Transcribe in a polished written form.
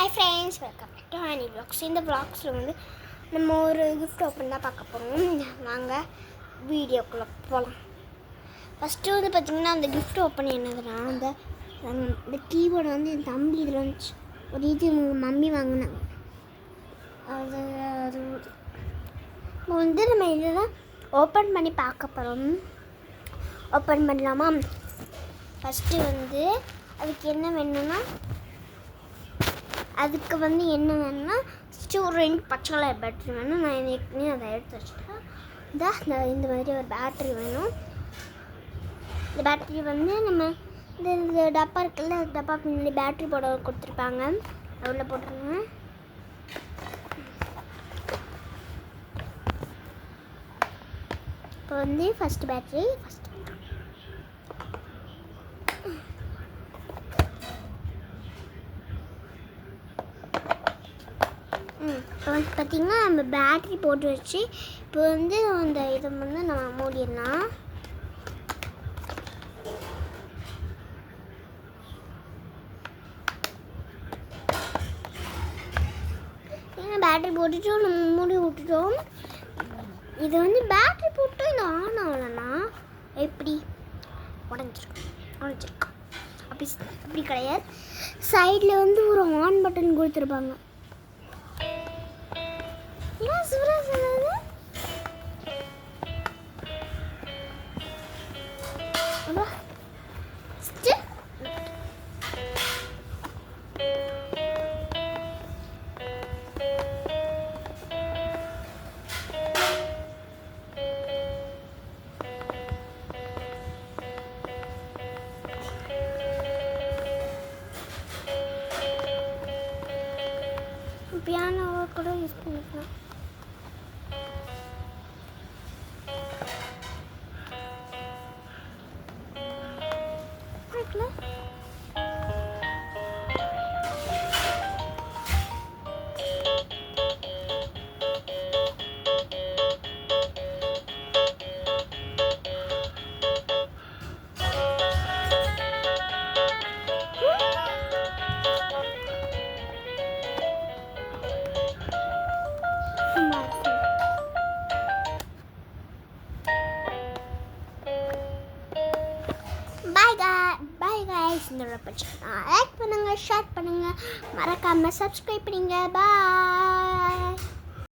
Hi friends, welcome back to Honey vlogs. இந்த வ்ளாக்ஸில் வந்து நம்ம ஒரு கிஃப்ட் ஓப்பன் தான் பார்க்க போகிறோம். வாங்க வீடியோக்குள்ளே போகலாம். ஃபஸ்ட்டு வந்து பார்த்திங்கன்னா அந்த கிஃப்ட் ஓப்பன் என்னதுன்னா இந்த கீபோர்டு வந்து என் தம்பி இதில் வந்துச்சு. ஒரு இது மம்மி வாங்கினாங்க. அது இப்போ வந்து நம்ம இதெல்லாம் ஓப்பன் பண்ணி பார்க்க போகிறோம். ஓப்பன் பண்ணலாமா? ஃபஸ்ட்டு வந்து அதுக்கு என்ன வேணும்னா ஒரு 2 பச்சை கலர் பேட்ரி வேணும். நான் ஏற்கனவே அதை எடுத்து வச்சுட்டேன். இந்த மாதிரி ஒரு பேட்ரி வேணும். இந்த பேட்ரி வந்து நம்ம இந்த டப்பா இருக்குல்ல, டப்பா பின்னாடி பேட்ரி போட கொடுத்துருப்பாங்க. உள்ள போட்டுருங்க. இப்போ வந்து ஃபஸ்ட்டு பேட்ரி இப்போ வந்து பார்த்திங்கன்னா நம்ம பேட்ரி போட்டு வச்சு இப்போ வந்து அந்த இதை வந்து நம்ம மூடிடலாம். ஏன்னா பேட்ரி போட்டுட்டு நம்ம மூடி விட்டுட்டோம். இது வந்து பேட்ரி போட்டு இந்த ஆன் ஆகலைன்னா எப்படி உடஞ்சிருக்கோம். அப்படி கிடையாது. சைடில் வந்து ஒரு ஆன் பட்டன் கொடுத்துருப்பாங்க. பியானோவை கூட யூஸ் பண்ணிக்கலாம். Bye guys. இந்த லைக் பண்ணுங்க, ஷேர் பண்ணுங்க, மறக்காம சப்ஸ்கிரைப் பண்ணுங்க. பாய்.